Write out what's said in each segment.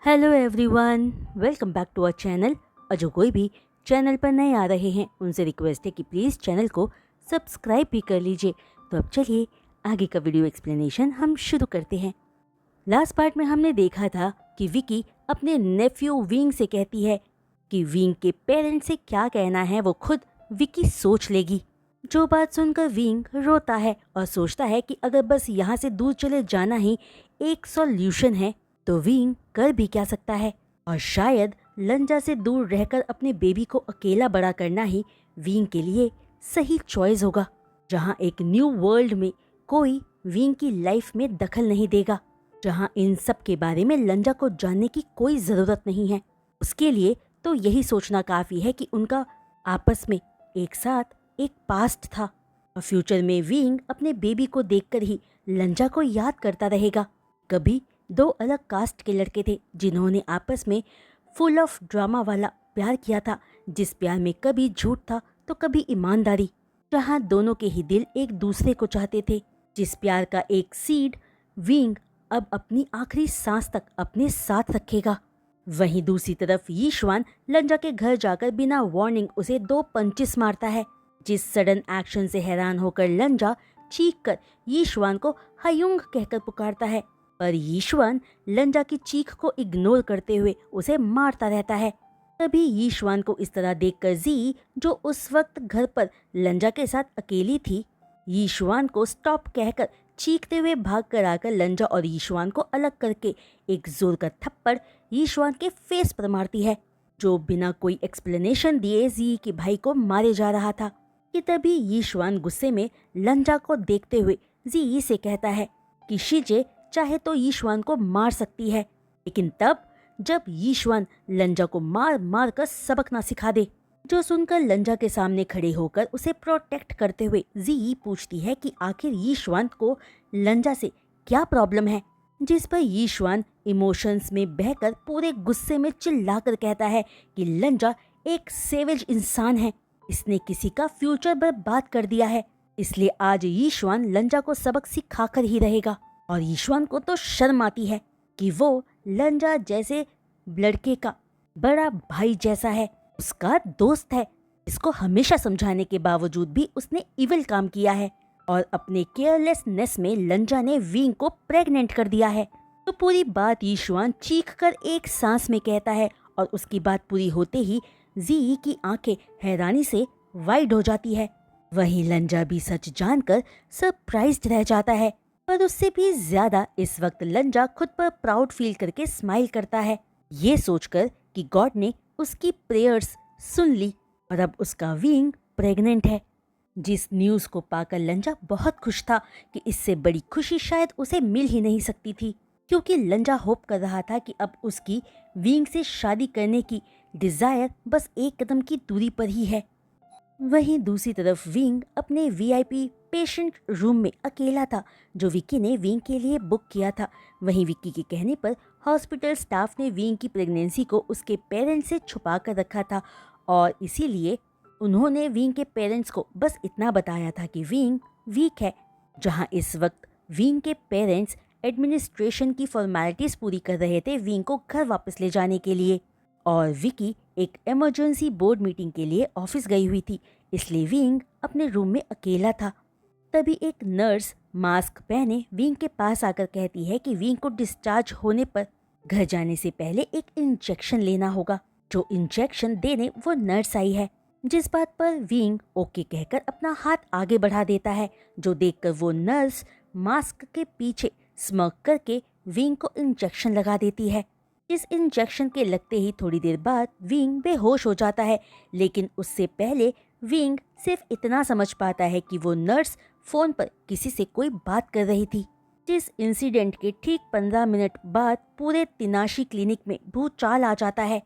Hello everyone, welcome back to our channel. और जो कोई भी चैनल पर नए आ रहे हैं उनसे रिक्वेस्ट है कि प्लीज़ चैनल को सब्सक्राइब भी कर लीजिए। तो अब चलिए आगे का वीडियो एक्सप्लेनेशन हम शुरू करते हैं। लास्ट पार्ट में हमने देखा था कि विकी अपने नेफ्यू विंग से कहती है कि विंग के पेरेंट्स से क्या कहना है वो खुद विकी सोच लेगी। जो बात सुनकर विंग रोता है और सोचता है कि अगर बस यहाँ से दूर चले जाना ही एक सॉल्यूशन है तो विंग कर भी क्या सकता है। और शायद लंजा से दूर रहकर अपने बेबी को अकेला बड़ा करना ही विंग के लिए सही चॉइस होगा, जहाँ एक न्यू वर्ल्ड में कोई विंग की लाइफ में दखल नहीं देगा, जहाँ इन सब के बारे में लंजा को जानने की कोई ज़रूरत नहीं है। उसके लिए तो यही सोचना काफ़ी है कि उनका आपस में एक साथ एक पास्ट था और फ्यूचर में विंग अपने बेबी को देखकर ही लंजा को याद करता रहेगा। कभी दो अलग कास्ट के लड़के थे जिन्होंने आपस में फुल ऑफ ड्रामा वाला प्यार किया था, जिस प्यार में कभी झूठ था तो कभी ईमानदारी, जहाँ दोनों के ही दिल एक दूसरे को चाहते थे। जिस प्यार का एक सीड विंग अब अपनी आखिरी सांस तक अपने साथ रखेगा। वहीं दूसरी तरफ यीशवान लंजा के घर जाकर बिना वार्निंग उसे 2 पंचेस मारता है, जिस सडन एक्शन से हैरान होकर लंजा चीख कर यीशवान को हयुंग कहकर पुकारता है, पर यीशवान लंजा की चीख को इग्नोर करते हुए उसे मारता रहता है। तभी यीशवान को इस तरह देखकर जी, जो उस वक्त घर पर लंजा के साथ अकेली थी, यीशवान को स्टॉप कहकर चीखते हुए भाग कर आकर लंजा और यीशवान को अलग करके एक जोर का थप्पड़ यीशवान के फेस पर मारती है, जो बिना कोई एक्सप्लेनेशन दिए जी के भाई को मारे जा रहा था। कि तभी यीशवान गुस्से में लंजा को देखते हुए जी से कहता है कि शीजे चाहे तो यीशवान को मार सकती है, लेकिन तब जब यीशवान लंजा को मार मार कर सबक ना सिखा दे। जो सुनकर लंजा के सामने खड़े होकर उसे प्रोटेक्ट करते हुए जी पूछती है कि आखिर यीशवान को लंजा से क्या प्रॉब्लम है, जिस पर यीशवान इमोशंस में बहकर पूरे गुस्से में चिल्लाकर कहता है कि लंजा एक सेवेज इंसान है, इसने किसी का फ्यूचर बर्बाद कर दिया है, इसलिए आज यीशवान लंजा को सबक सिखाकर ही रहेगा। और यीशवान को तो शर्म आती है कि वो लंजा जैसे लड़के का बड़ा भाई जैसा है, उसका दोस्त है, इसको हमेशा समझाने के बावजूद भी उसने इविल काम किया है और अपने केयरलेसनेस में लंजा ने विंग को प्रेग्नेंट कर दिया है। तो पूरी बात यीशवान चीख कर एक सांस में कहता है और उसकी बात पूरी होते ही जी की आंखें हैरानी से वाइड हो जाती है। वहीं लंजा भी सच जानकर सरप्राइज्ड रह जाता है, पर उससे भी ज्यादा इस वक्त लंजा खुद पर प्राउड फील करके स्माइल करता है, ये सोचकर कि गॉड ने उसकी प्रेयर्स सुन ली और अब उसका विंग प्रेग्नेंट है। जिस न्यूज़ को पाकर लंजा बहुत खुश था कि इससे बड़ी खुशी शायद उसे मिल ही नहीं सकती थी, क्योंकि लंजा होप कर रहा था कि अब उसकी विंग से शादी करने की डिज़ायर बस एक कदम की दूरी पर ही है। वहीं दूसरी तरफ विंग अपने वीआईपी पेशेंट रूम में अकेला था, जो विक्की ने विंग के लिए बुक किया था। वहीं विक्की के कहने पर हॉस्पिटल स्टाफ ने विंग की प्रेगनेंसी को उसके पेरेंट्स से छुपा कर रखा था और इसीलिए उन्होंने विंग के पेरेंट्स को बस इतना बताया था कि विंग वीक है। जहां इस वक्त विंग के पेरेंट्स एडमिनिस्ट्रेशन की फॉर्मेलिटीज़ पूरी कर रहे थे विंग को घर वापस ले जाने के लिए, और विकी एक इमरजेंसी बोर्ड मीटिंग के लिए ऑफिस गई हुई थी, इसलिए विंग अपने रूम में अकेला था। तभी एक नर्स मास्क पहने विंग के पास आकर कहती है कि विंग को डिस्चार्ज होने पर घर जाने से पहले एक इंजेक्शन लेना होगा। जो इंजेक्शन देने वो नर्स आई है, जिस बात पर विंग ओके कहकर अपना हाथ आगे बढ़ा देता है, जो देखकर वो नर्स मास्क के पीछे स्मर्क करके विंग को इंजेक्शन लगा देती है। इस इंजेक्शन के लगते ही थोड़ी देर बाद विंग बेहोश हो जाता है, लेकिन उससे पहले विंग सिर्फ इतना समझ पाता है कि वो नर्स फोन पर किसी से कोई बात कर रही थी। जिस इंसिडेंट के ठीक 15 मिनट बाद पूरे तिनाशी क्लिनिक में भूचाल आ जाता है,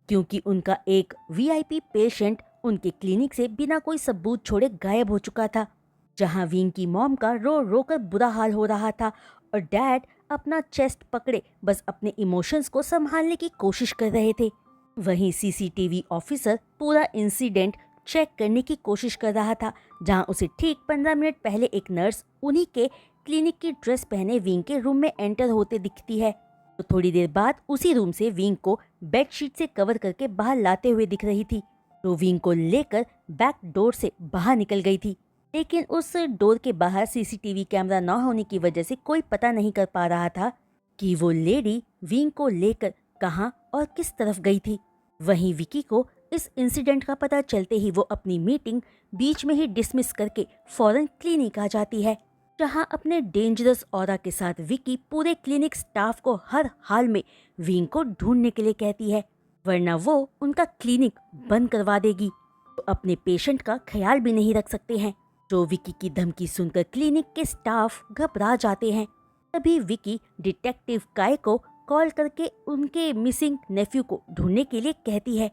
क्योंकि उनका एक वीआईपी पेशेंट उनके क्लिनिक से बिना कोई सबूत छोड़े गायब हो चुका था। जहां विंग की मॉम का रो रो कर बुरा हाल हो रहा था और डैड अपना चेस्ट पकड़े बस अपने इमोशंस को संभालने की कोशिश कर रहे थे। वहीं सीसीटीवी ऑफिसर पूरा इंसिडेंट चेक करने की कोशिश कर रहा था, जहां उसे ठीक 15 मिनट पहले एक नर्स उन्हीं के क्लिनिक की ड्रेस पहने विंग के रूम में एंटर होते दिखती है। तो थोड़ी देर बाद उसी रूम से विंग को बेडशीट से कवर करके बाहर लाते हुए दिख रही थी। तो विंग को लेकर बैक डोर से बाहर निकल गई थी, लेकिन उस डोर के बाहर सीसीटीवी कैमरा न होने की वजह से कोई पता नहीं कर पा रहा था कि वो लेडी विंग को लेकर कहाँ और किस तरफ गई थी। वहीं विकी को इस इंसिडेंट का पता चलते ही वो अपनी मीटिंग बीच में ही डिसमिस करके फौरन क्लिनिक आ जाती है, जहां अपने डेंजरस ऑरा के साथ विकी पूरे क्लिनिक स्टाफ को हर हाल में विंग को ढूंढने के लिए कहती है, वरना वो उनका क्लिनिक बंद करवा देगी। तो अपने पेशेंट का ख्याल भी नहीं रख सकते हैं। जो विकी की धमकी सुनकर क्लिनिक के स्टाफ घबरा जाते हैं। तभी विकी डिटेक्टिव काय को कॉल करके उनके मिसिंग नेफ्यू को ढूंढने के लिए कहती है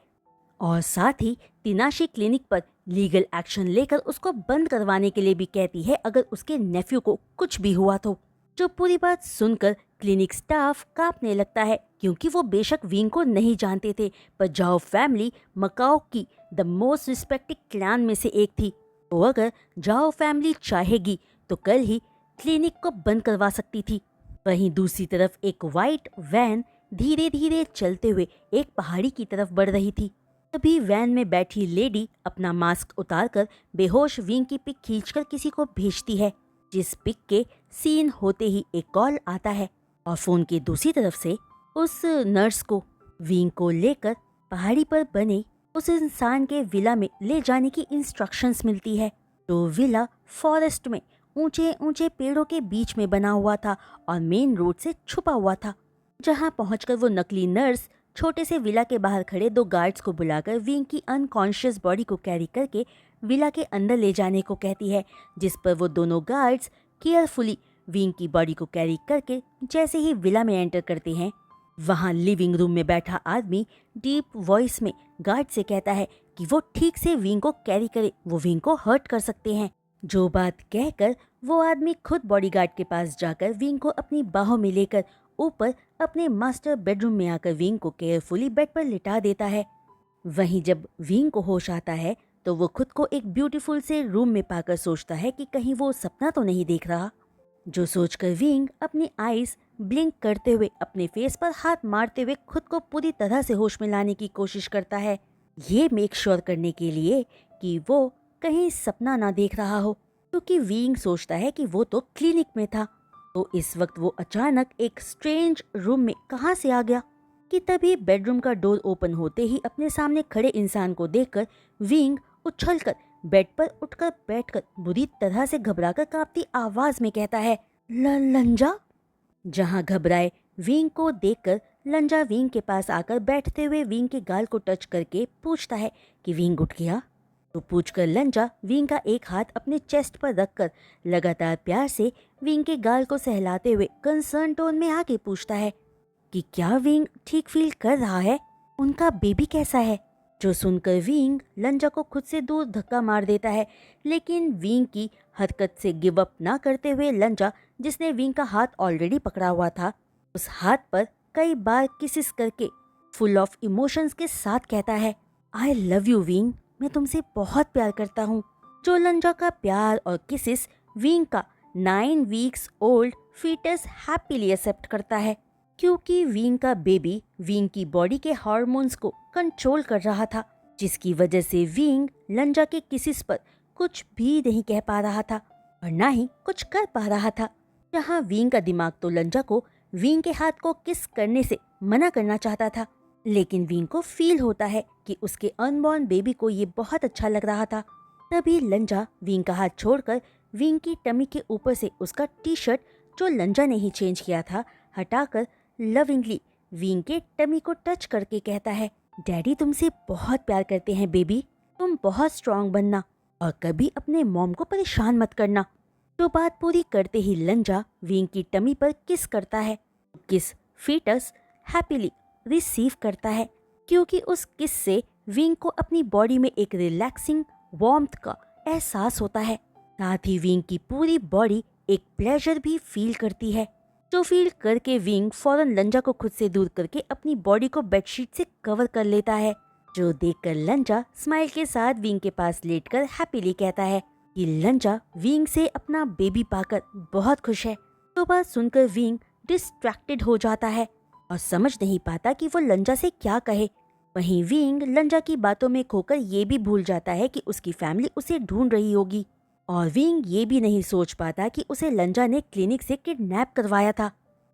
और साथ ही तिनाशी क्लिनिक पर लीगल एक्शन लेकर उसको बंद करवाने के लिए भी कहती है अगर उसके नेफ्यू को कुछ भी हुआ तो। जो पूरी बात सुनकर क्लिनिक स्टाफ कांपने लगता है, क्योंकि वो बेशक विंग को नहीं जानते थे, पर जाओ फैमिली मकाओ की द मोस्ट रिस्पेक्टेड क्लैन में से एक थी। तो अगर जाओ फैमिली चाहेगी तो कल ही क्लिनिक को बंद करवा सकती थी। वहीं दूसरी तरफ एक वाइट वैन धीरे धीरे चलते हुए एक पहाड़ी की तरफ बढ़ रही थी। तभी वैन में बैठी लेडी अपना मास्क उतारकर बेहोश विंग की पिक खींचकर किसी को भेजती है, जिस पिक के सीन होते ही एक कॉल आता है और फोन की दूसरी तरफ से उस नर्स को विंग को लेकर पहाड़ी पर बने उस इंसान के विला में ले जाने की इंस्ट्रक्शंस मिलती है। तो विला फॉरेस्ट में ऊंचे ऊंचे पेड़ों के बीच में बना हुआ था और मेन रोड से छुपा हुआ था, जहां पहुंचकर वो नकली नर्स छोटे से विला के बाहर खड़े 2 गार्ड्स को बुलाकर विंग की अनकॉन्शियस बॉडी को कैरी करके विला के अंदर ले जाने को कहती है, जिस पर वो दोनों गार्ड्स केयरफुली विंग की बॉडी को कैरी करके जैसे ही विला में एंटर करते हैं, वहां लिविंग रूम में बैठा आदमी डीप वॉइस में गार्ड से कहता है कि वो ठीक से विंग को कैरी करे, वो विंग को हर्ट कर सकते हैं। जो बात कहकर वो आदमी खुद बॉडीगार्ड के पास जाकर विंग को अपनी बाहों में लेकर ऊपर अपने मास्टर बेडरूम में आकर विंग को केयरफुली बेड पर लिटा देता है। वहीं जब विंग को होश आता है तो वो खुद को एक ब्यूटीफुल से रूम में पाकर सोचता है कि कहीं वो सपना तो नहीं देख रहा। जो सोचकर विंग अपनी आईज ब्लिंक करते हुए अपने फेस पर हाथ मारते हुए खुद को पूरी तरह से होश में लाने की कोशिश करता है, ये मेक श्योर करने के लिए कि वो कहीं सपना ना देख रहा हो, क्योंकि विंग सोचता है कि वो तो क्लिनिक में था। तो इस वक्त वो अचानक एक स्ट्रेंज रूम में कहाँ से आ गया कि तभी बेडरूम का डोर ओपन होते ही अपने सामने खड़े इंसान को देखकर विंग उछलकर बेड पर उठकर बैठकर बुरी तरह से घबराकर कांपती आवाज में कहता है, लंजा। जहां घबराए विंग को देखकर लंजा विंग के पास आकर बैठते हुए विंग के गाल को टच करके पूछता है कि विंग उठ गया। तो पूछकर लंजा विंग का एक हाथ अपने चेस्ट पर रखकर लगातार प्यार से विंग के गाल को सहलाते हुए कंसर्न टोन में आके पूछता है कि क्या विंग ठीक फील कर रहा है, उनका बेबी कैसा है। जो सुनकर विंग लंजा को खुद से दूर धक्का मार देता है, लेकिन विंग की हरकत से गिव अप ना करते हुए लंजा, जिसने विंग का हाथ ऑलरेडी पकड़ा हुआ था, उस हाथ पर कई बार किसिस करके फुल ऑफ इमोशंस के साथ कहता है, आई लव यू विंग, मैं तुमसे बहुत प्यार करता हूँ। जो लंजा का प्यार और किसिस विंग का 9 weeks old fetus happily accept करता है, क्योंकि विंग का बेबी विंग की बॉडी के हार्मोन्स को कंट्रोल कर रहा था, जिसकी वजह से विंग लंजा के किसिस पर कुछ भी नहीं कह पा रहा था और ना ही कुछ कर पा रहा था। जहाँ विंग का दिमाग तो लंजा को विंग के हाथ को किस करने से मना करना चाहता था, लेकिन विंग को फील होता है कि उसके अनबॉर्न बेबी को ये बहुत अच्छा लग रहा था। तभी लंजा विंग का हाथ छोड़कर विंग की टमी के ऊपर से उसका टी शर्ट, जो लंजा ने ही चेंज किया था, हटाकर लविंगली विंग के टमी को टच करके कहता है, डैडी तुमसे बहुत प्यार करते हैं बेबी, तुम बहुत स्ट्रांग बनना और कभी अपने मॉम को परेशान मत करना। तो बात पूरी करते ही लंजा विंग की टमी पर किस करता है। किस फीटस हैप्पीली रिसीव करता है, क्योंकि उस किस से विंग को अपनी बॉडी में एक रिलैक्सिंग वार्मथ का एहसास होता है। साथ ही विंग की पूरी बॉडी एक प्लेजर भी फील करती है, जो फील करके विंग फौरन लंजा को खुद से दूर करके अपनी बॉडी को बेडशीट से कवर कर लेता है। जो देखकर लंजा स्माइल के साथ विंग के पास लेटकर हैप्पीली कहता है कि लंजा विंग से अपना बेबी पाकर बहुत खुश है। तो बात सुनकर विंग डिस्ट्रैक्टेड हो जाता है। और समझ नहीं पाता कि वो लंजा से क्या कहे। वहीं विंग लंजा की बातों में खोकर ये भी भूल जाता है कि उसकी फैमिली उसे ढूंढ रही होगी। और विंग ये भी नहीं सोच पाता कि उसे लंजा ने क्लिनिक से किडनैप करवाया था।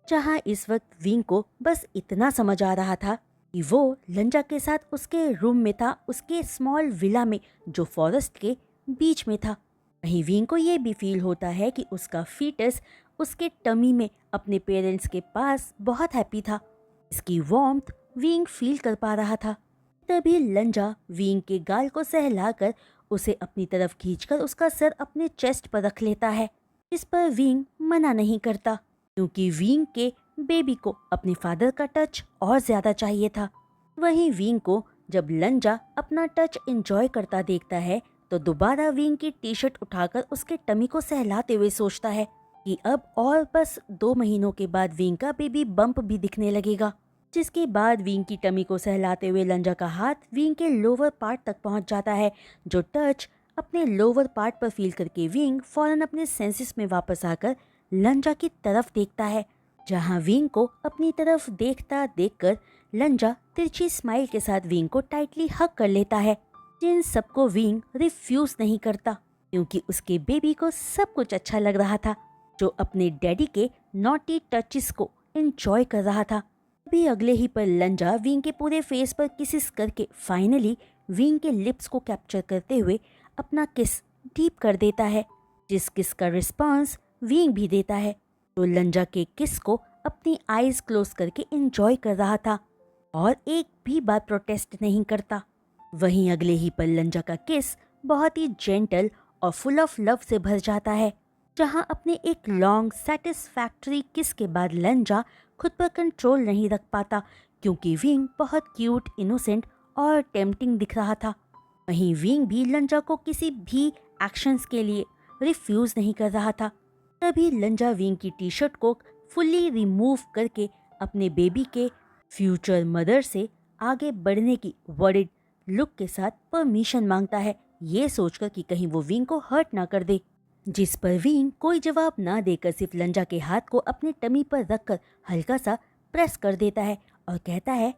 जहां इस वक्त विंग को बस इतना समझ आ रहा था कि वो लंजा के साथ उसके रूम में था, उसके स्मॉल विला में जो फॉरेस्ट के बीच में था। वहीं विंग को ये भी फील होता है कि उसका फीटस उसके टमी में अपने पेरेंट्स के पास बहुत हैप्पी था। इसकी वार्मथ विंग फील कर पा रहा था। तभी लंजा विंग के गाल को सहलाकर उसे अपनी तरफ खींचकर उसका सर अपने चेस्ट पर रख लेता है। इस पर विंग मना नहीं करता क्योंकि विंग के बेबी को अपने फादर का टच और ज्यादा चाहिए था। वहीं विंग को जब लंजा अपना टच एंजॉय करता देखता है तो दोबारा विंग की टी शर्ट उठाकर उसके टमी को सहलाते हुए सोचता है कि अब और बस 2 महीनों के बाद विंग का बेबी बम्प भी दिखने लगेगा। जिसके बाद विंग की टमी को सहलाते हुए लंजा का हाथ विंग के लोअर पार्ट तक पहुंच जाता है, जो टच अपने लोअर पार्ट पर फील करके विंग फौरन अपने सेंसेस में वापस आकर लंजा की तरफ देखता है। जहां विंग को अपनी तरफ देखता देखकर लंजा तिरछी स्माइल के साथ विंग को टाइटली हग कर लेता है। जिन सबको विंग रिफ्यूज नहीं करता क्योंकि उसके बेबी को सब कुछ अच्छा लग रहा था, जो अपने डैडी के नॉटी टचेस को एंजॉय कर रहा था। अभी अगले ही पर लंजा विंग के पूरे फेस पर किसिस करके फाइनली विंग के लिप्स को कैप्चर करते हुए अपना किस डीप कर देता है, जिस किस का रिस्पॉन्स विंग भी देता है। तो लंजा के किस को अपनी आईज क्लोज करके एंजॉय कर रहा था और एक भी बार प्रोटेस्ट नहीं करता। वहीं अगले ही पल लंजा का किस बहुत ही जेंटल और फुल ऑफ लव से भर जाता है। जहां अपने एक लॉन्ग सेटिस्फैक्टरी किस के बाद लंजा खुद पर कंट्रोल नहीं रख पाता क्योंकि विंग बहुत क्यूट, इनोसेंट और टेम्पटिंग दिख रहा था। वहीं विंग भी लंजा को किसी भी एक्शंस के लिए रिफ्यूज नहीं कर रहा था। तभी लंजा विंग की टी शर्ट को फुल्ली रिमूव करके अपने बेबी के फ्यूचर मदर से आगे बढ़ने की वर्डिड लुक के साथ परमिशन मांगता है, ये सोचकर कि कहीं वो विंग को हर्ट ना कर दे। जिस पर विंग कोई जवाब ना देकर सिर्फ लंजा के हाथ को अपने टमी पर रखकर हल्का सा प्रेस कर देता है और कहता है,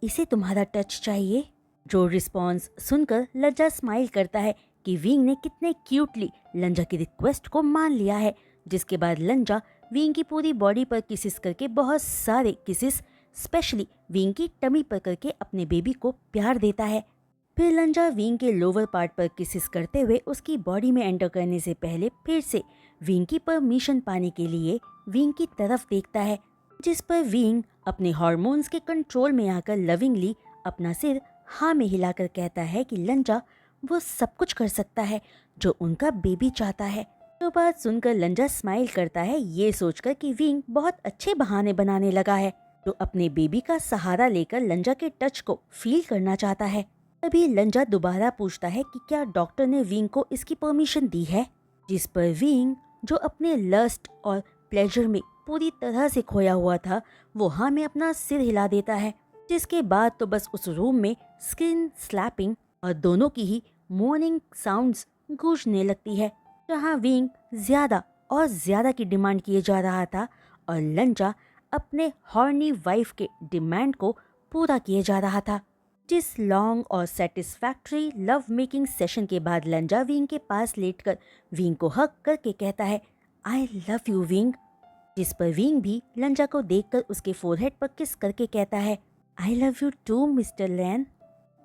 इसे तुम्हारा टच चाहिए। जो रिस्पॉन्स सुनकर लंजा स्माइल करता है कि विंग ने कितने क्यूटली लंजा की रिक्वेस्ट को मान लिया है। जिसके बाद लंजा विंग की पूरी बॉडी पर किसिस करके बहुत सारे किसिस स्पेशली विंग की टमी पर करके अपने बेबी को प्यार देता है। फिर लंजा विंग के लोअर पार्ट पर किसिस करते हुए उसकी बॉडी में एंटर करने से पहले फिर से विंग की परमिशन पाने के लिए विंग की तरफ देखता है। जिस पर विंग अपने हार्मोन्स के कंट्रोल में आकर लविंगली अपना सिर हाँ में हिलाकर कहता है कि लंजा वो सब कुछ कर सकता है जो उनका बेबी चाहता है। तो बात सुनकर लंजा स्माइल करता है, ये सोचकर कि विंग बहुत अच्छे बहाने बनाने लगा है, तो अपने बेबी का सहारा लेकर लंजा के टच को फील करना चाहता है। तभी लंजा दोबारा पूछता है कि क्या डॉक्टर ने विंग को इसकी परमिशन दी है। जिस पर विंग जो अपने लस्ट और प्लेजर में पूरी तरह से खोया हुआ था, वो हाँ में अपना सिर हिला देता है। जिसके बाद तो बस उस रूम में स्किन स्लैपिंग और दोनों की ही मॉर्निंग साउंड्स गूंजने लगती है, जहाँ विंग ज्यादा और ज्यादा की डिमांड किए जा रहा था और लंजा अपने हॉर्नी वाइफ के डिमांड को पूरा किए जा रहा था। जिस लॉन्ग और सेटिस्फैक्टरी लव मेकिंग सेशन के बाद लंजा विंग के पास लेटकर विंग को हग करके कहता है, आई लव यू विंग। जिस पर विंग भी लंजा को देखकर उसके फोरहेड पर किस करके कहता है, I love you too mister Lan.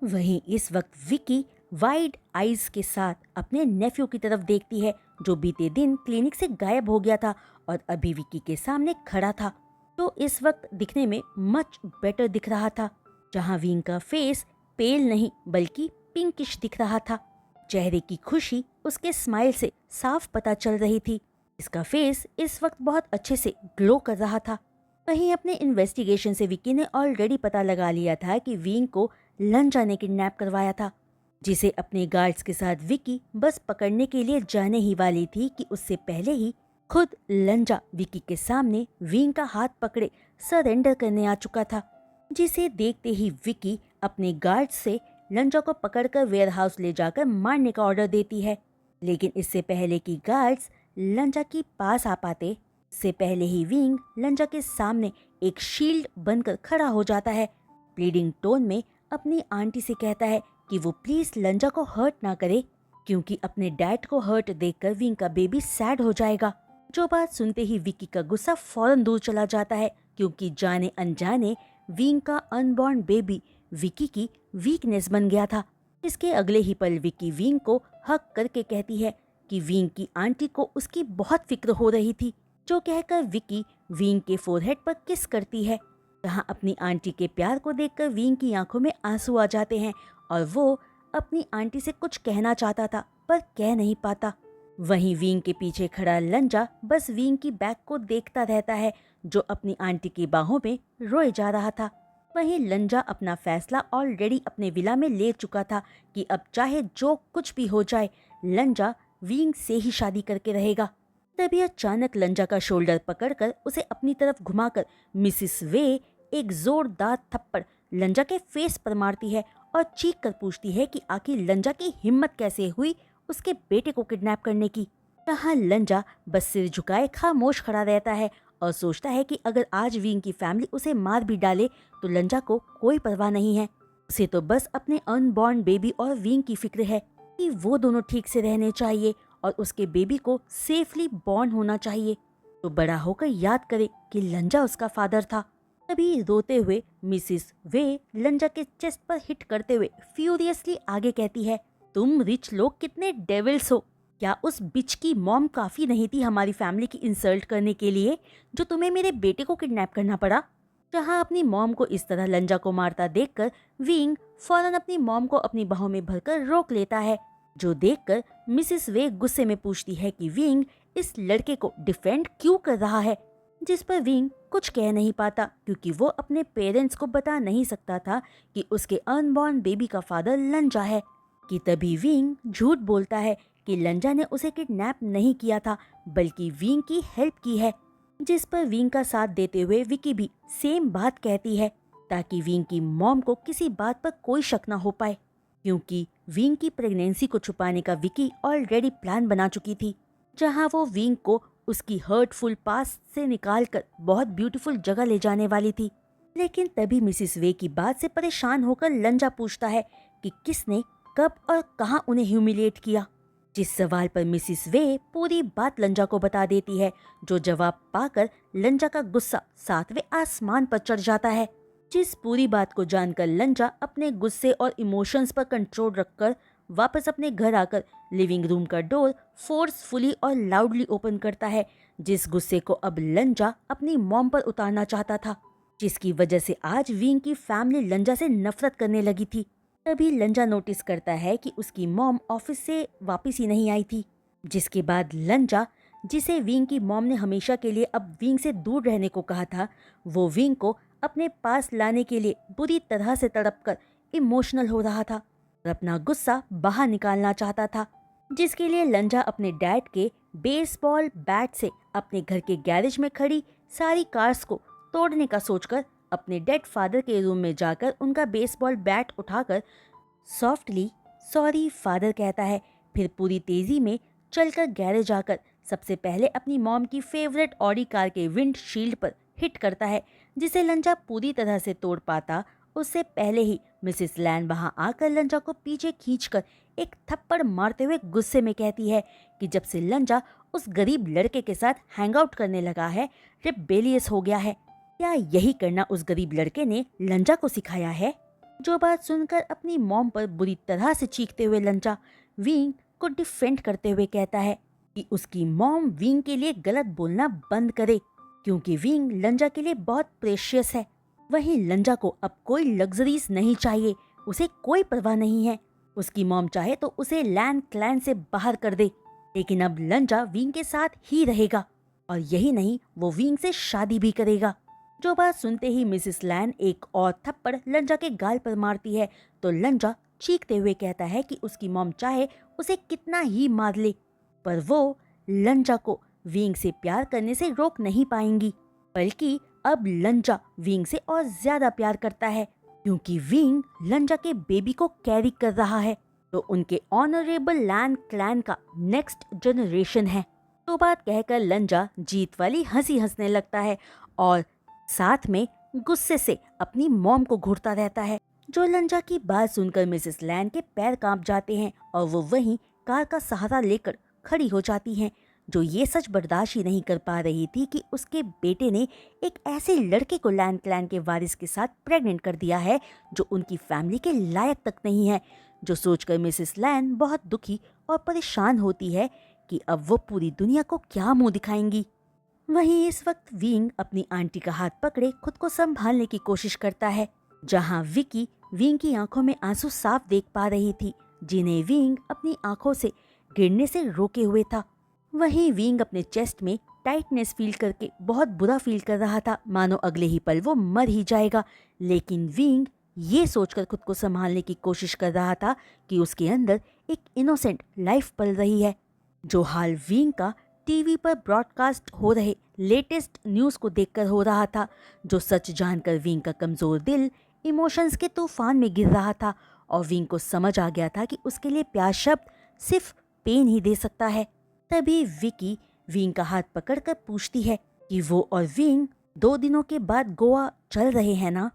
वहीं इस वक्त विकी वाइड आइज के साथ अपने नेफ्यू की तरफ देखती है, जो बीते दिन क्लिनिक से गायब हो गया था और अभी विकी के सामने खड़ा था। तो इस वक्त दिखने में मच बेटर दिख रहा था, जहां विंग का फेस पेल नहीं बल्कि पिंकिश दिख रहा था। चेहरे की खुशी उसके स्माइल से साफ पता चल रही थी। इसका फेस इस वक्त बहुत अच्छे से ग्लो कर रहा था। वहीं अपने इन्वेस्टिगेशन से विकी ने ऑलरेडी पता लगा लिया था कि विंग को लंजा ने किडनैप करवाया था, जिसे अपने गार्ड्स के साथ विकी बस पकड़ने के लिए जाने ही वाली थी कि उससे पहले ही खुद लंजा विकी के सामने विंग का हाथ पकड़े सरेंडर करने आ चुका था। जिसे देखते ही विकी अपने गार्ड्स से लंजा को पकड़कर वेयरहाउस ले जाकर मारने का ऑर्डर देती है, लेकिन इससे पहले कि गार्ड्स लंजा के पास आ पाते, इससे पहले ही विंग लंजा के सामने एक शील्ड बनकर खड़ा हो जाता है। प्लीडिंग टोन में अपनी आंटी से कहता है कि वो प्लीज लंजा को हर्ट ना करे, क्योंकि अपने डैड को हर्ट देखकर विंग का बेबी सैड हो जाएगा। जो बात सुनते ही विकी का गुस्सा फौरन दूर चला जाता है, क्योंकि जाने अनजाने विंग का अनबॉर्न बेबी विकी की वीकनेस बन गया था। इसके अगले ही पल विकी विंग को हक करके कहती है कि विंग की आंटी को उसकी बहुत फिक्र हो रही थी, जो कहकर विकी विंग के फोरहेड पर किस करती है। जहाँ अपनी आंटी के प्यार को देखकर विंग की आंखों में आंसू आ जाते हैं और वो अपनी आंटी से कुछ कहना चाहता था पर कह नहीं पाता। वहीं विंग के पीछे खड़ा लंजा बस विंग की बैक को देखता रहता है, जो अपनी आंटी की बाहों में रोए जा रहा था। वहीं लंजा अपना फैसला ऑलरेडी अपने विला में ले चुका था कि अब चाहे जो कुछ भी हो जाए लंजा विंग से ही शादी करके रहेगा। तभी अचानक लंजा का शोल्डर पकड़कर उसे अपनी तरफ घुमाकर मिसिस वे एक जोरदार थप्पड़ लंजा के फेस पर मारती है और चीख कर पूछती है कि आखिर लंजा की हिम्मत कैसे हुई उसके बेटे को किडनैप करने की। जहाँ लंजा बस सिर झुकाए खामोश खड़ा रहता है और सोचता है कि अगर आज विंग की फैमिली उसे मार भी डाले तो लंजा को कोई परवाह नहीं है। उसे तो बस अपने अनबॉर्न बेबी और विंग की फिक्र है कि वो दोनों ठीक से रहने चाहिए और उसके बेबी को सेफली बॉर्न होना चाहिए, तो बड़ा होकर याद करे कि लंजा उसका फादर था। तभी रोते हुए मिसिस वे लंजा के चेस्ट पर हिट करते हुए फ्यूरियसली आगे कहती है, तुम रिच लोग कितने डेविल्स हो। क्या उस बिच की मॉम काफी नहीं थी हमारी फैमिली की इंसल्ट करने के लिए, जो तुम्हें मेरे बेटे को किडनैप करना पड़ा। जहाँ अपनी मॉम को इस तरह लंजा को मारता देखकर विंग फौरन अपनी मॉम को अपनी बाहों में भरकर रोक लेता है, जो देखकर मिसिस वे गुस्से में पूछती है कि विंग इस लड़के को डिफेंड क्यों कर रहा है। जिस पर विंग कुछ कह नहीं पाता, क्योंकि वो अपने पेरेंट्स को बता नहीं सकता था कि उसके अनबॉर्न बेबी का फादर लंजा है। कि तभी विंग झूठ बोलता है कि लंजा ने उसे किडनैप नहीं किया था, बल्कि विंग की हेल्प की है। जिस पर विंग का साथ देते हुए विकी भी सेम बात कहती है, ताकि विंग की मॉम को किसी बात पर कोई शक ना हो पाए, क्योंकि विंग की प्रेगनेंसी को छुपाने का विकी ऑलरेडी प्लान बना चुकी थी, जहां वो विंग को उसकी हर्टफुल पास्ट से निकालकर बहुत ब्यूटीफुल जगह ले जाने वाली थी। लेकिन तभी मिसिस वे की बात से परेशान होकर लंजा पूछता है कि किसने कब और कहां उन्हें ह्यूमिलिएट किया। जिस सवाल पर मिसिस वे पूरी बात लंजा को बता देती है, जो जवाब पाकर लंजा का गुस्सा 7वें आसमान पर चढ़ जाता है। जिस पूरी बात को जानकर लंजा अपने गुस्से और इमोशंस पर कंट्रोल रखकर वापस अपने घर आकर लिविंग रूम का डोर फोर्सफुली और लाउडली ओपन करता है, जिस गुस्से को अब लंजा अपनी मॉम पर उतारना चाहता था, जिसकी वजह से आज विंग की फैमिली लंजा से नफरत करने लगी थी। तभी लंजा नोटिस करता है कि उसकी मॉम ऑफिस से वापस ही नहीं आई थी, जिसके बाद लंजा, जिसे विंग की मॉम ने हमेशा के लिए अब विंग से दूर रहने को कहा था, वो विंग को अपने पास लाने के लिए बुरी तरह से तड़पकर इमोशनल हो रहा था और अपना गुस्सा बाहर निकालना चाहता था, जिसके लिए लंजा अपने डैड के बेसबॉल बैट से अपने घर के गैरेज में खड़ी सारी कार्स को तोड़ने का सोचकर अपने डेड फादर के रूम में जाकर उनका बेसबॉल बैट उठाकर सॉफ्टली सॉरी फादर कहता है। फिर पूरी तेजी में चलकर गैरेज आकर सबसे पहले अपनी मॉम की फेवरेट ऑडी कार के विंड शील्ड पर हिट करता है, जिसे लंजा पूरी तरह से तोड़ पाता उससे पहले ही मिसिस लैन वहां आकर लंजा को पीछे खींचकर एक थप्पड़ मारते हुए गुस्से में कहती है कि जब से लंजा उस गरीब लड़के के साथ हैंग आउट करने लगा है, रिबेलियस हो गया है। क्या यही करना उस गरीब लड़के ने लंजा को सिखाया है? जो बात सुनकर अपनी मॉम पर बुरी तरह से चीखते हुए लंजा विंग को डिफेंड करते हुए कहता है कि उसकी मॉम विंग के लिए गलत बोलना बंद करे, क्योंकि विंग लंजा के लिए बहुत प्रेशियस है। वहीं लंजा को अब कोई लग्जरीज नहीं चाहिए, उसे कोई परवाह नहीं है। उसकी मॉम चाहे तो उसे लैन क्लैन से बाहर कर दे, लेकिन अब लंजा विंग के साथ ही रहेगा और यही नहीं, वो विंग से शादी भी करेगा। जो बात सुनते ही मिसिस लैन एक और थप्पड़ लंजा के गाल पर मारती है, तो लंजा चीखते हुए कहता है कि उसकी मॉम चाहे उसे कितना ही मार ले, पर वो लंजा को विंग से प्यार करने से रोक नहीं पाएंगी, बल्कि अब लंजा विंग से और ज्यादा प्यार करता है, क्योंकि विंग लंजा के बेबी को कैरी कर रहा है, तो उनके ऑनरेबल लैन क्लैन का नेक्स्ट जनरेशन है। तो बात कहकर लंजा जीत वाली हंसी हंसने लगता है और साथ में गुस्से से अपनी मॉम को घूरता रहता है। जो लंजा की बात सुनकर मिसेस लैन के पैर कांप जाते हैं और वो वहीं कार का सहारा लेकर खड़ी हो जाती हैं, जो ये सच बर्दाश्त ही नहीं कर पा रही थी कि उसके बेटे ने एक ऐसे लड़के को लैन क्लैन के वारिस के साथ प्रेग्नेंट कर दिया है जो उनकी फैमिली के लायक तक नहीं है। जो सोचकर मिसेस लैन बहुत दुखी और परेशान होती है कि अब वो पूरी दुनिया को क्या मुंह दिखाएंगी। वहीं इस वक्त विंग अपनी आंटी का हाथ पकड़े खुद को संभालने की कोशिश करता है, जहां विकी विंग की आंखों में आंसू साफ देख पा रही थी, जिन्हें विंग अपनी आंखों से गिरने से रोके हुए था। वहीं विंग अपने चेस्ट में टाइटनेस फील करके बहुत बुरा फील कर रहा था, मानो अगले ही पल वो मर ही जाएगा। लेकिन विंग ये सोचकर खुद को संभालने की कोशिश कर रहा था कि उसके अंदर एक इनोसेंट लाइफ पल रही है। जो हाल विंग का टीवी पर ब्रॉडकास्ट हो रहे लेटेस्ट न्यूज़ को देखकर हो रहा था, जो सच जानकर विंग का कमज़ोर दिल इमोशंस के तूफान में गिर रहा था और विंग को समझ आ गया था कि उसके लिए प्यार शब्द सिर्फ पेन ही दे सकता है। तभी विकी विंग का हाथ पकड़कर पूछती है कि वो और विंग 2 दिनों के बाद गोवा चल रहे हैं ना,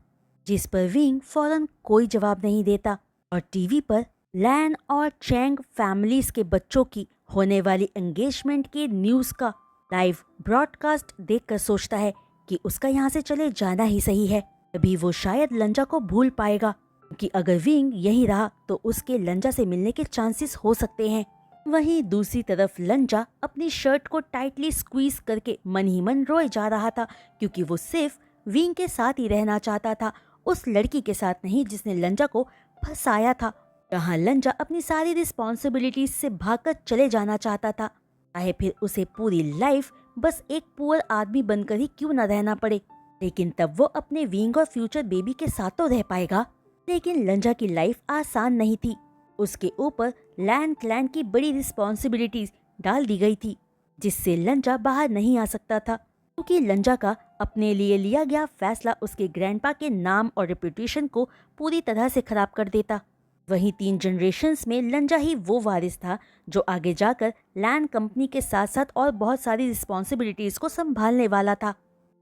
जिस पर विंग फौरन कोई जवाब नहीं देता और टीवी पर लैन और चैंग फैमिलीज के बच्चों की होने वाली एंगेजमेंट के न्यूज़ का लाइव ब्रॉडकास्ट देखकर सोचता है कि उसका यहाँ से चले जाना ही सही है। तभी वो शायद लंजा को भूल पाएगा, क्योंकि अगर विंग यहीं रहा तो उसके लंजा से मिलने के चांसेस हो सकते हैं। वहीं दूसरी तरफ लंजा अपनी शर्ट को टाइटली स्क्वीज करके मन ही मन रोए जा रहा था, क्योंकि वो सिर्फ विंग के साथ ही रहना चाहता था, उस लड़की के साथ नहीं जिसने लंजा को फंसाया था। जहाँ लंजा अपनी सारी रिस्पॉन्सिबिलिटीज से भागकर चले जाना चाहता था, चाहे फिर उसे पूरी लाइफ बस एक पुअर आदमी बनकर ही क्यों न रहना पड़े, लेकिन तब वो अपने विंग और फ्यूचर बेबी के साथ तो रह पाएगा। लेकिन लंजा की लाइफ आसान नहीं थी, उसके ऊपर लैन क्लैन की बड़ी रिस्पॉन्सिबिलिटीज डाल दी गई थी, जिससे लंजा बाहर नहीं आ सकता था, क्योंकि लंजा का अपने लिए लिया गया फैसला उसके ग्रैंडपा के नाम और रेपुटेशन को पूरी तरह से खराब कर देता। वहीं 3 जनरेशन्स में लंजा ही वो वारिस था जो आगे जाकर लैन कंपनी के साथ साथ और बहुत सारी रिस्पॉन्सिबिलिटीज को संभालने वाला था।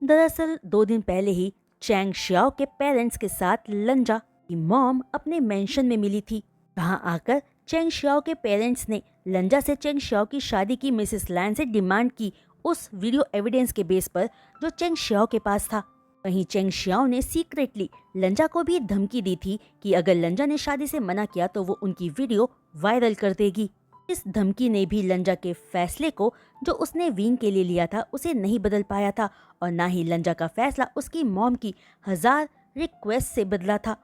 दरअसल 2 दिन पहले ही चैंग शियाओ के पेरेंट्स के साथ लंजा की मॉम अपने मेंशन में मिली थी। वहां आकर चैंग शियाओ के पेरेंट्स ने लंजा से चैंग शियाओ की शादी की मिसेस लैन से डिमांड की, उस वीडियो एविडेंस के बेस पर जो चैंग शियाओ के पास था। वहीं चैंग शियाओ ने सीक्रेटली लंजा को भी धमकी दी थी कि अगर लंजा ने शादी से मना किया तो वो उनकी वीडियो वायरल कर देगी। इस धमकी ने भी लंजा के फैसले को जो उसने विंग के लिए लिया था उसे नहीं बदल पाया था, और ना ही लंजा का फैसला उसकी मॉम की 1000 रिक्वेस्ट से बदला था।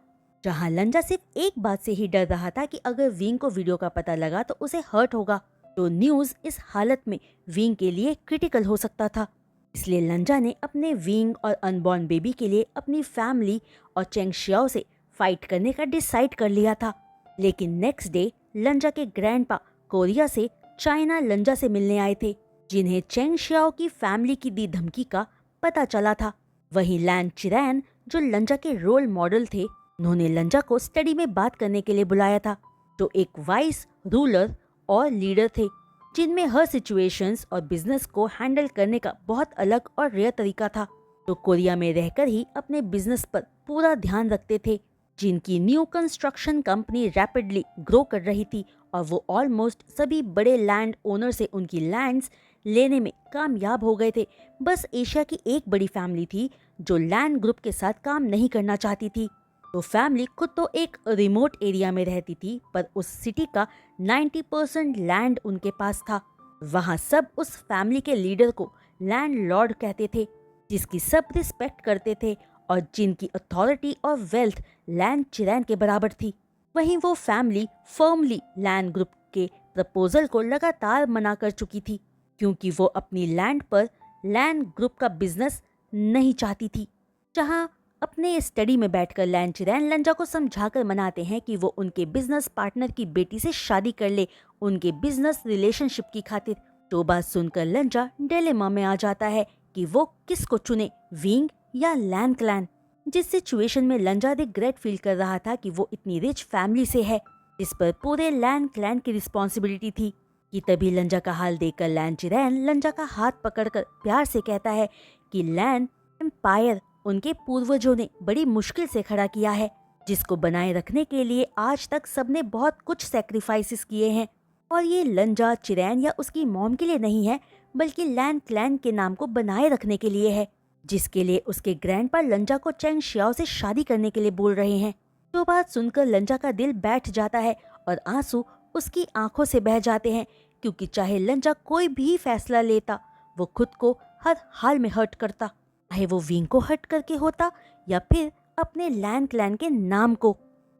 जहां लंजा सिर्फ एक बात से ही डर रहा था कि अगर विंग को वीडियो का पता लगा तो उसे हर्ट होगा, तो न्यूज़ इस हालत में विंग के लिए क्रिटिकल हो सकता था। इसलिए लंजा ने अपने विंग और अनबॉर्न बेबी के लिए अपनी फैमिली और चैंग शियाओ से फाइट करने का डिसाइड कर लिया था। लेकिन नेक्स्ट डे लंजा के ग्रैंडपा कोरिया से चाइना लंजा से मिलने आए थे, जिन्हें चैंग शियाओ की फैमिली की दी धमकी का पता चला था। वहीं लैन चिरैन जो लंजा के रोल मॉडल थे, उन्होंने लंजा को स्टडी में बात करने के लिए बुलाया था, जो एक वाइस रूलर और लीडर थे, जिनमें हर सिचुएशंस और बिजनेस को हैंडल करने का बहुत अलग और रेयर तरीका था, जो कोरिया में रहकर ही अपने बिजनेस पर पूरा ध्यान रखते थे, जिनकी new construction company rapidly grow कर रही थी और वो ऑलमोस्ट सभी बड़े लैंड ओनर से उनकी लैंड्स लेने में कामयाब हो गए थे। बस एशिया की एक बड़ी फैमिली थी जो लैंड ग्रुप के साथ काम नहीं करना चाहती थी। तो फैमिली खुद तो एक रिमोट एरिया में रहती थी, पर उस सिटी का 90% लैंड उनके पास था। वहाँ सब उस फैमिली के लीडर को लैंडलॉर्ड कहते थे, जिसकी सब रिस्पेक्ट करते थे और जिनकी अथॉरिटी और वेल्थ लैन चिरैन के बराबर थी। वहीं वो फैमिली फर्मली लैंड ग्रुप के प्रपोजल को लगातार मना कर चुकी थी, क्योंकि वो अपनी लैंड पर लैंड ग्रुप का बिजनेस नहीं चाहती थी। जहाँ अपने स्टडी में बैठकर लैन चिरैन लंजा को समझाकर मनाते हैं कि वो उनके बिजनेस पार्टनर की बेटी से शादी कर ले, उनके बिजनेस रिलेशनशिप की खातिर। तो बात सुनकर लंजा डिलेमा में आ जाता है कि वो किसको चुने, विंग या लैन क्लैन। जिस सिचुएशन में लंजा रिग्रेट फील कर रहा था कि वो इतनी रिच फैमिली से है, जिस पर पूरे लैन क्लैन की रिस्पॉन्सिबिलिटी थी, कि तभी लंजा का हाल देखकर लैन चिरैन लंजा का हाथ पकड़कर प्यार से कहता है कि लैन, एम्पायर उनके पूर्वजों ने बड़ी मुश्किल से खड़ा किया है, जिसको बनाए रखने के लिए आज तक सबने बहुत कुछ सैक्रिफाइसेस किए हैं। और ये लंजा चिरैन या उसकी मॉम के लिए नहीं है, बल्कि लैन क्लैन के नाम को बनाए रखने के लिए है, जिसके लिए उसके ग्रैंडपा लंजा को चेंग शियाओ से शादी करने के लिए बोल रहे हैं। जो बात सुनकर लंजा का दिल बैठ जाता है और आंसू उसकी आंखों से बह जाते हैं, क्योंकि चाहे लंजा कोई भी फैसला लेता, वो खुद को हर हाल में हर्ट करता, चाहे वो विंग को हर्ट करके होता या फिर अपने लैन क्लैन के नाम को।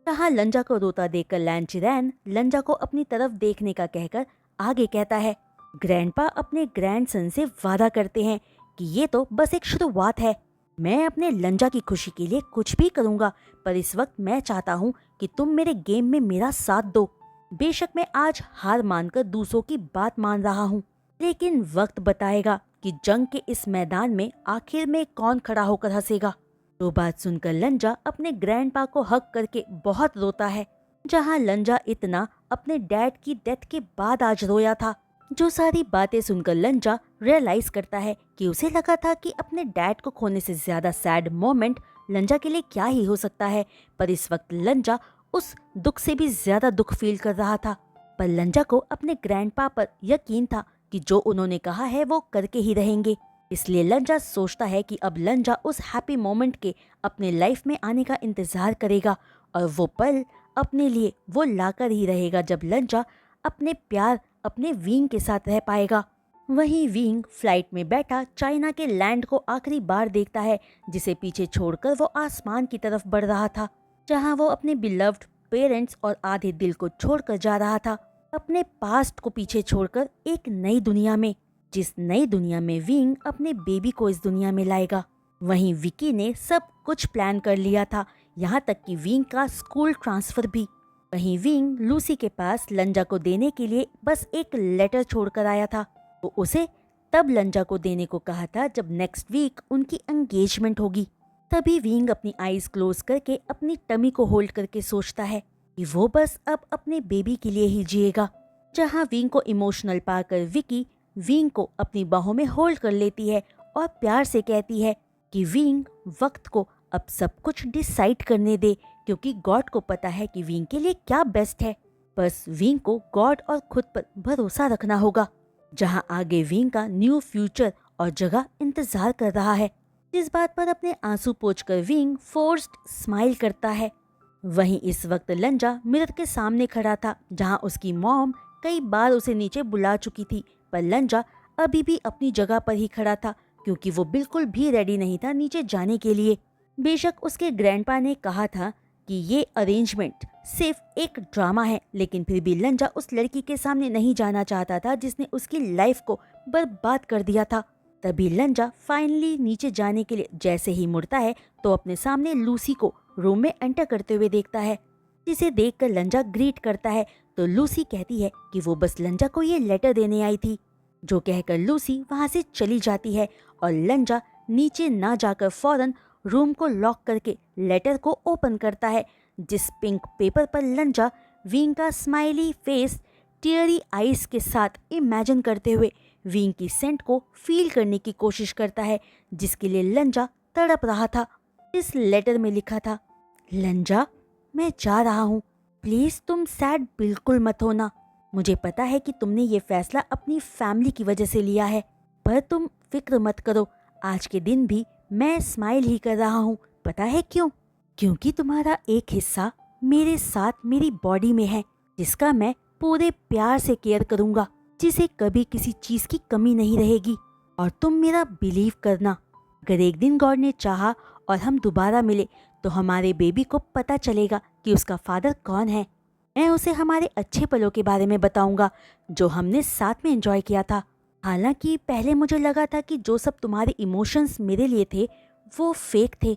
जहाँ लंजा को रोता देखकर लैन चिरैन लंजा को अपनी तरफ देखने का कहकर आगे कहता है, ग्रैंडपा अपने ग्रैंडसन से वादा करते हैं कि ये तो बस एक शुरुआत है। मैं अपने लंजा की खुशी के लिए कुछ भी करूँगा, पर इस वक्त मैं चाहता हूँ कि तुम मेरे गेम में मेरा साथ दो। बेशक मैं आज हार मानकर दूसरों की बात मान रहा हूँ, लेकिन वक्त बताएगा कि जंग के इस मैदान में आखिर में कौन खड़ा होकर हंसेगा। तो बात सुनकर लंजा अपने ग्रैंडपा को हक करके बहुत रोता है। जहाँ लंजा इतना अपने डैड की डेथ के बाद आज रोया था। जो सारी बातें सुनकर लंजा रियलाइज करता है कि उसे लगा था कि अपने डैड को खोने से ज्यादा सैड मोमेंट लंजा के लिए क्या ही हो सकता है, पर इस वक्त लंजा उस दुख से भी ज्यादा दुख फील कर रहा था। पर लंजा को अपने ग्रैंडपा पर यकीन था कि जो उन्होंने कहा है वो करके ही रहेंगे। इसलिए लंजा सोचता है कि अब लंजा उस हैप्पी मोमेंट के अपने लाइफ में आने का इंतजार करेगा, और वो पल अपने लिए वो लाकर ही रहेगा जब लंजा अपने प्यार अपने विंग के साथ रह पाएगा। वहीं विंग फ्लाइट में बैठा चाइना के लैंड को आखिरी बार देखता है, जिसे पीछे छोड़कर वो आसमान की तरफ बढ़ रहा था, जहां वो अपने बिलव्ड पेरेंट्स और आधे दिल को छोड़कर जा रहा था, अपने पास्ट को पीछे छोड़कर एक नई दुनिया में, जिस नई दुनिया में विंग अपने बेबी को इस दुनिया में लाएगा। वहीं विकी ने सब कुछ प्लान कर लिया था, यहाँ तक कि विंग का स्कूल ट्रांसफर भी। वहीं विंग लूसी के पास लंजा को देने के लिए बस एक लेटर छोड़कर आया था। वो उसे तब लंजा को देने को कहा था जब नेक्स्ट वीक उनकी एंगेजमेंट होगी। तभी विंग अपनी आईज क्लोज करके अपनी टमी को होल्ड करके सोचता है कि वो बस अब अपने बेबी के लिए ही जिएगा। जहाँ विंग को इमोशनल पाकर विकी विंग को अपनी बाहों में होल्ड कर लेती है और प्यार से कहती है कि विंग वक्त को अब सब कुछ डिसाइड करने दे, क्योंकि गॉड को पता है कि विंग के लिए क्या बेस्ट है। बस विंग को गॉड और खुद पर भरोसा रखना होगा। जहाँ आगे विंग का न्यू फ्यूचर और जगह इंतजार कर रहा है। इस बात पर अपने आंसू पोंछकर विंग फोर्स्ड स्माइल करता है। वहीं इस वक्त लंजा मिरर के सामने खड़ा था, जहाँ उसकी मॉम कई बार उसे नीचे बुला चुकी थी, पर लंजा अभी भी अपनी जगह पर ही खड़ा था, क्योंकि वो बिल्कुल भी रेडी नहीं था नीचे जाने के लिए। बेशक उसके ग्रैंडपा ने कहा था कि ये अरेंजमेंट सिर्फ एक ड्रामा है, लेकिन फिर भी लंजा उस लड़की के सामने नहीं जाना चाहता था जिसने उसकी लाइफ को बर्बाद कर दिया था। तभी लंजा फाइनली नीचे जाने के लिए जैसे ही मुड़ता है तो अपने सामने लूसी को रूम में एंटर करते हुए देखता है, जिसे देखकर लंजा ग्रीट करता है। तो लूसी कहती है कि वो बस लंजा को ये लेटर देने आई थी। जो कहकर लूसी वहां से चली जाती है और लंजा नीचे ना जाकर फौरन रूम को लॉक करके लेटर को ओपन करता है, जिस पिंक पेपर पर लंजा विंग का स्माइली फेस टीयरी आइज के साथ इमेजिन करते हुए विंग की सेंट को फील करने की कोशिश करता है, जिसके लिए लंजा तड़प रहा था। इस लेटर में लिखा था, लंजा मैं जा रहा हूँ, प्लीज तुम सैड बिल्कुल मत होना। मुझे पता है कि तुमने ये फैसला अपनी फैमिली की वजह से लिया है, पर तुम फिक्र मत करो, आज के दिन भी मैं स्माइल ही कर रहा हूँ। पता है क्यों? क्योंकि तुम्हारा एक हिस्सा मेरे साथ मेरी बॉडी में है, जिसका मैं पूरे प्यार से केयर करूँगा, जिसे कभी किसी चीज़ की कमी नहीं रहेगी। और तुम मेरा बिलीव करना, अगर एक दिन गॉड ने चाहा और हम दोबारा मिले तो हमारे बेबी को पता चलेगा कि उसका फादर कौन है। मैं उसे हमारे अच्छे पलों के बारे में बताऊंगा जो हमने साथ में एंजॉय किया था। हालांकि पहले मुझे लगा था कि जो सब तुम्हारे इमोशंस मेरे लिए थे वो फेक थे,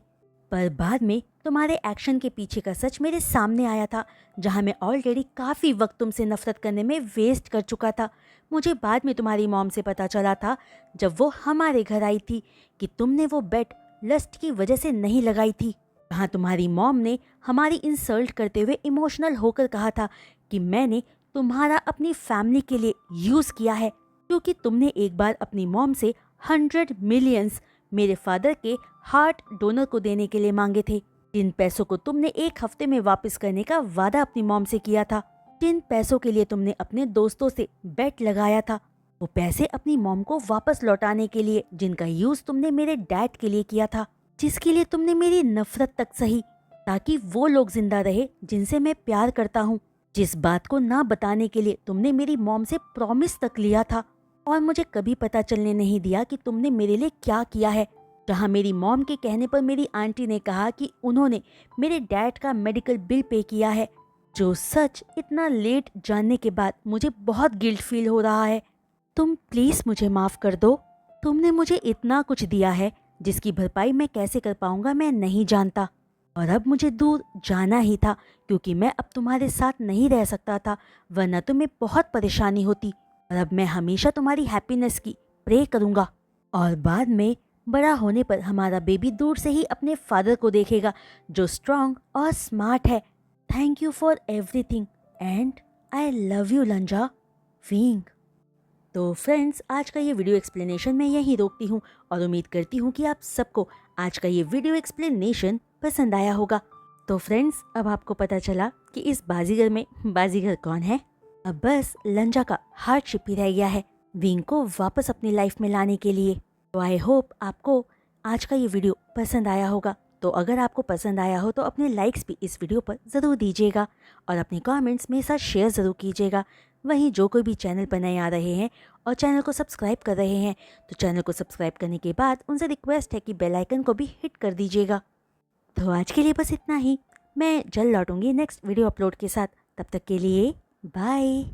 पर बाद में तुम्हारे एक्शन के पीछे का सच मेरे सामने आया था, जहां मैं ऑलरेडी काफ़ी वक्त तुमसे नफरत करने में वेस्ट कर चुका था। मुझे बाद में तुम्हारी मॉम से पता चला था, जब वो हमारे घर आई थी, कि तुमने वो बेट लस्ट की वजह से नहीं लगाई थी। जहाँ तुम्हारी मॉम ने हमारी इंसल्ट करते हुए इमोशनल होकर कहा था कि मैंने तुम्हारा अपनी फैमिली के लिए यूज किया है, क्योंकि तुमने एक बार अपनी मॉम से 100 मिलियंस मेरे फादर के हार्ट डोनर को देने के लिए मांगे थे। जिन पैसों को तुमने एक हफ्ते में वापस करने का वादा अपनी मॉम से किया था, जिन पैसों के लिए तुमने अपने दोस्तों से बेट लगाया था, वो पैसे अपनी मॉम को वापस लौटाने के लिए, जिनका यूज तुमने मेरे डैड के लिए किया था, जिसके लिए तुमने मेरी नफरत तक सही ताकि वो लोग जिंदा रहे जिनसे मैं प्यार करता हूँ, जिस बात को ना बताने के लिए तुमने मेरी मॉम से प्रॉमिस तक लिया था और मुझे कभी पता चलने नहीं दिया कि तुमने मेरे लिए क्या किया है। जहाँ मेरी मॉम के कहने पर मेरी आंटी ने कहा कि उन्होंने मेरे डैड का मेडिकल बिल पे किया है, जो सच इतना लेट जानने के बाद मुझे बहुत गिल्ट फील हो रहा है। तुम प्लीज मुझे माफ कर दो। तुमने मुझे इतना कुछ दिया है जिसकी भरपाई मैं कैसे कर पाऊंगा मैं नहीं जानता, और अब मुझे दूर जाना ही था क्योंकि मैं अब तुम्हारे साथ नहीं रह सकता था, वरना तुम्हें बहुत परेशानी होती। और अब मैं हमेशा तुम्हारी हैप्पीनेस की प्रे करूंगा, और बाद में बड़ा होने पर हमारा बेबी दूर से ही अपने फादर को देखेगा जो स्ट्रांग और स्मार्ट है। Thank you for everything and I love you लंजा, wing. तो फ्रेंड्स, आज का ये वीडियो एक्सप्लेनेशन मैं यहीं रोकती हूँ और उम्मीद करती हूँ कि आप सबको आज का ये वीडियो एक्सप्लेनेशन पसंद आया होगा। तो फ्रेंड्स, अब आपको पता चला कि इस बाजीगर में बाजीगर कौन है। अब बस लंजा का हार्डशिप ही रह गया है विंग को वापस अपनी लाइफ में लाने के लिए। तो आई होप आपको आज का ये वीडियो पसंद आया होगा। तो अगर आपको पसंद आया हो तो अपने लाइक्स भी इस वीडियो पर ज़रूर दीजिएगा और अपने कमेंट्स मेरे साथ शेयर ज़रूर कीजिएगा। वहीं जो कोई भी चैनल पर नए आ रहे हैं और चैनल को सब्सक्राइब कर रहे हैं, तो चैनल को सब्सक्राइब करने के बाद उनसे रिक्वेस्ट है कि बेल आइकन को भी हिट कर दीजिएगा। तो आज के लिए बस इतना ही। मैं जल्द लौटूंगी नेक्स्ट वीडियो अपलोड के साथ। तब तक के लिए बाय।